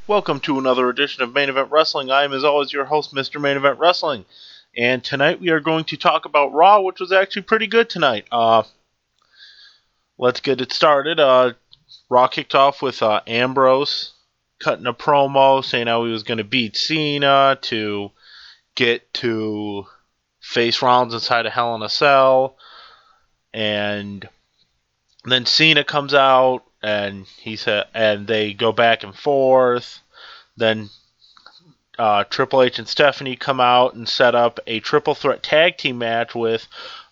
Welcome to another edition of Main Event Wrestling. I am, as always, your host, Mr. Main Event Wrestling. And tonight we are going to talk about Raw, which was actually pretty good tonight. Let's get it started. Raw kicked off with Ambrose cutting a promo, saying how he was going to beat Cena to get to face Rollins inside of Hell in a Cell. And then Cena comes out, and they go back and forth. Then Triple H and Stephanie come out and set up a triple threat tag team match with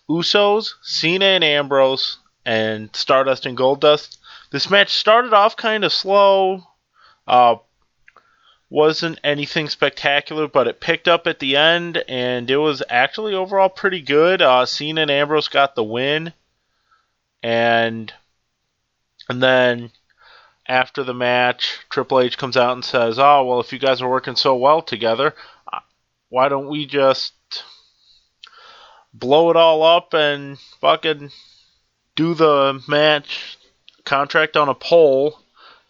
Usos, Cena and Ambrose, and Stardust and Goldust. This match started off kind of slow. Wasn't anything spectacular, but it picked up at the end, and it was actually overall pretty good. Cena and Ambrose got the win. And then after the match, Triple H comes out and says, "Oh, well, if you guys are working so well together, why don't we just blow it all up and fucking do the match contract on a pole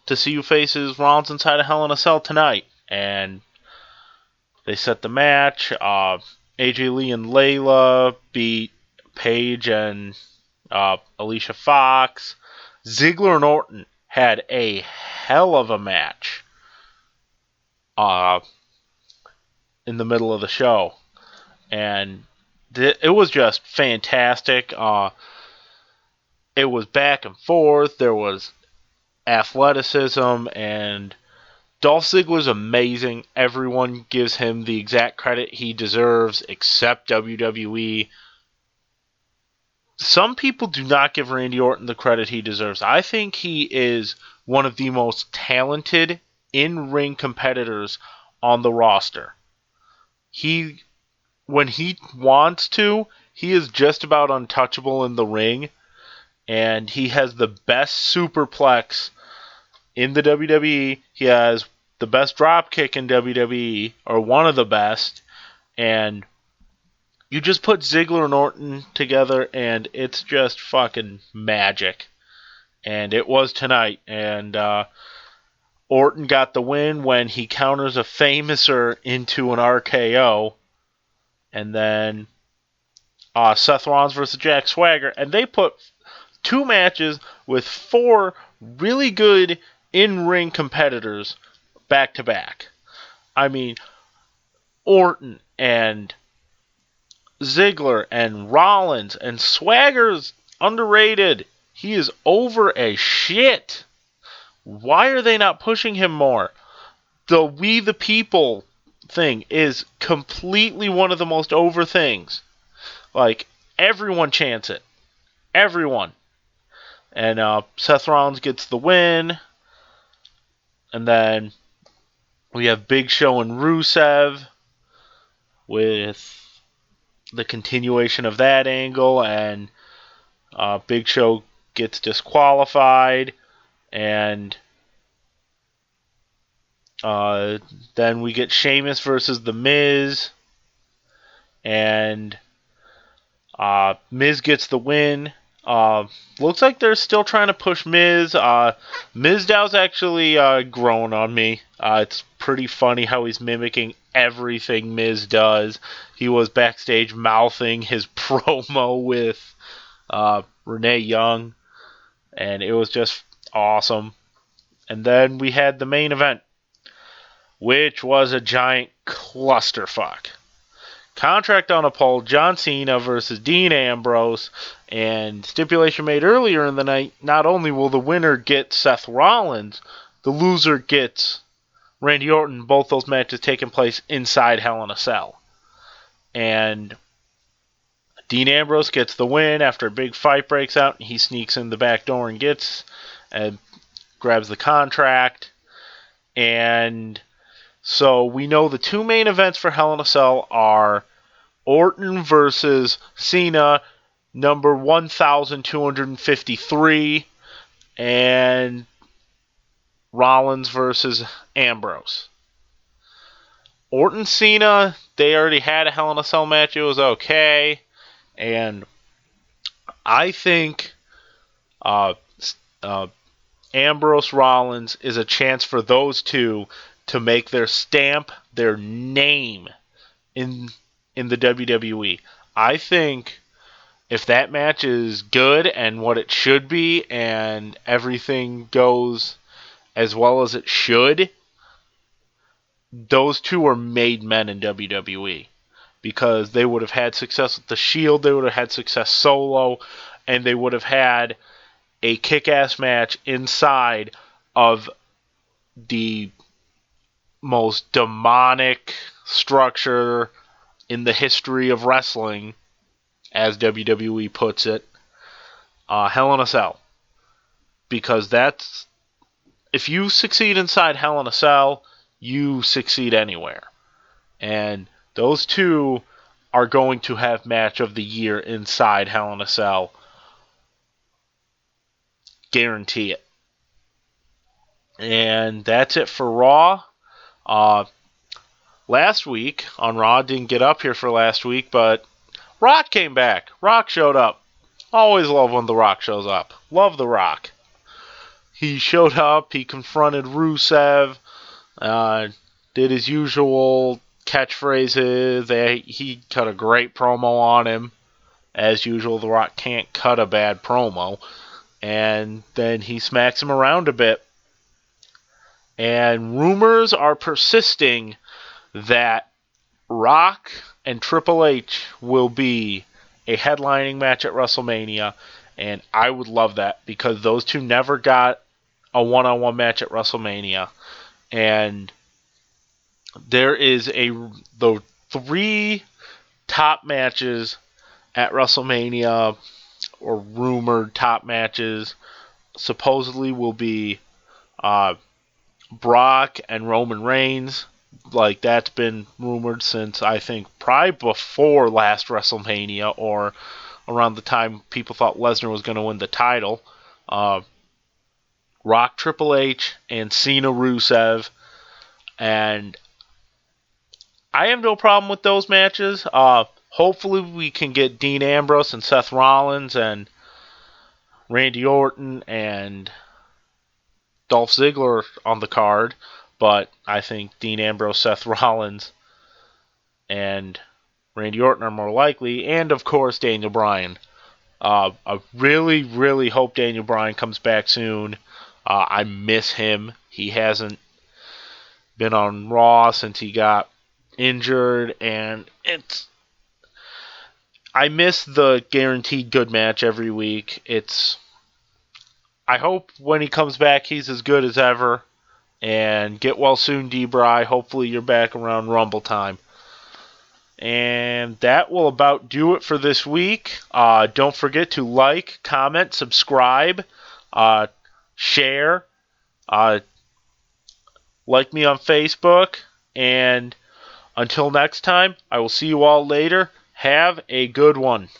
to see who faces Rollins inside of Hell in a Cell tonight?" And they set the match. AJ Lee and Layla beat Paige and Alicia Fox. Ziggler and Orton had a hell of a match in the middle of the show. And it was just fantastic. It was back and forth. There was athleticism, and Dolph Ziggler's amazing. Everyone gives him the exact credit he deserves, except WWE. Some people do not give Randy Orton the credit he deserves. I think he is one of the most talented in-ring competitors on the roster. When he wants to, he is just about untouchable in the ring, and he has the best superplex in the WWE. He has the best dropkick in WWE, or one of the best, and you just put Ziggler and Orton together, and it's just fucking magic. And it was tonight. And Orton got the win when he counters a Famouser into an RKO. And then Seth Rollins versus Jack Swagger. And they put two matches with four really good in-ring competitors back to back. I mean, Orton and Ziggler and Rollins, and Swagger's underrated. He is over as shit. Why are they not pushing him more? The We the People thing is completely one of the most over things. Like, everyone chants it. Everyone. And Seth Rollins gets the win. And then we have Big Show and Rusev with the continuation of that angle, and Big Show gets disqualified, and then we get Sheamus versus The Miz, and Miz gets the win. Looks like they're still trying to push Miz. Mizdow's actually growing on me. It's pretty funny how he's mimicking everything Miz does. He was backstage mouthing his promo with Renee Young, and it was just awesome. And then we had the main event, which was a giant clusterfuck. Contract on a pole, John Cena versus Dean Ambrose, and stipulation made earlier in the night, not only will the winner get Seth Rollins, the loser gets Randy Orton. Both those matches taking place inside Hell in a Cell. And Dean Ambrose gets the win after a big fight breaks out, and he sneaks in the back door and grabs the contract. And so we know the two main events for Hell in a Cell are Orton versus Cena, number 1,253, and Rollins versus Ambrose. Orton Cena, they already had a Hell in a Cell match. It was okay. And I think Ambrose Rollins is a chance for those two to make their stamp, their name in the WWE. I think if that match is good and what it should be and everything goes as well as it should, those two are made men in WWE. Because they would have had success with the Shield, they would have had success solo, and they would have had a kick-ass match inside of the most demonic structure in the history of wrestling, as WWE puts it, Hell in a Cell. Because that's, if you succeed inside Hell in a Cell, you succeed anywhere. And those two are going to have match of the year inside Hell in a Cell. Guarantee it. And that's it for Raw. Last week on Raw, didn't get up here for last week, but Rock came back. Rock showed up. Always love when The Rock shows up. Love The Rock. He showed up. He confronted Rusev. Did his usual catchphrases. He cut a great promo on him. As usual, The Rock can't cut a bad promo. And then he smacks him around a bit. And rumors are persisting that Rock and Triple H will be a headlining match at WrestleMania. And I would love that because those two never got a one-on-one match at WrestleMania. And there is the 3 top matches at WrestleMania, or rumored top matches, supposedly will be Brock and Roman Reigns. Like, that's been rumored since, I think, probably before last WrestleMania, or around the time people thought Lesnar was going to win the title. Rock, Triple H, and Cena, Rusev. And I have no problem with those matches. Hopefully we can get Dean Ambrose and Seth Rollins and Randy Orton and Dolph Ziggler on the card. But I think Dean Ambrose, Seth Rollins, and Randy Orton are more likely. And, of course, Daniel Bryan. I really, really hope Daniel Bryan comes back soon. I miss him. He hasn't been on Raw since he got injured, and I miss the guaranteed good match every week. I hope when he comes back he's as good as ever. And get well soon, D-Bry. Hopefully you're back around Rumble time. And that will about do it for this week. Don't forget to like, comment, subscribe, share, like me on Facebook, and until next time, I will see you all later. Have a good one.